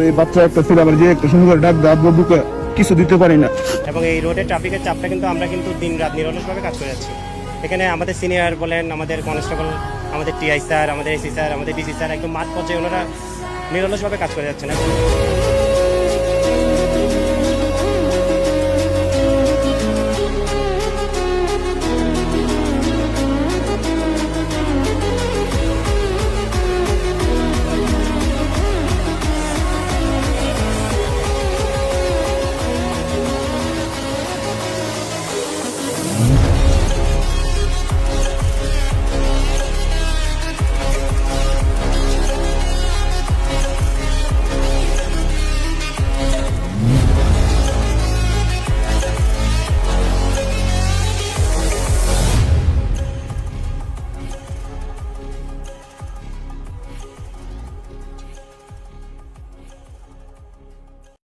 এই বাচ্চা একটা ছিল আমার যে একটা সুন্দর ডাক দাঁত বুকে কিছু দিতে পারি না। এবং এই রোডে ট্রাফিকের চাপটা কিন্তু আমরা কিন্তু দিন রাত নিরলসভাবে কাজ করে যাচ্ছি। এখানে আমাদের সিনিয়র বলেন, আমাদের কনস্টেবল, আমাদের টিআই স্যার, আমাদের এসি স্যার, আমাদের ডিসি স্যার একদম মাঠ পর্যায়ে ওনারা নিরলসভাবে কাজ করে যাচ্ছেন।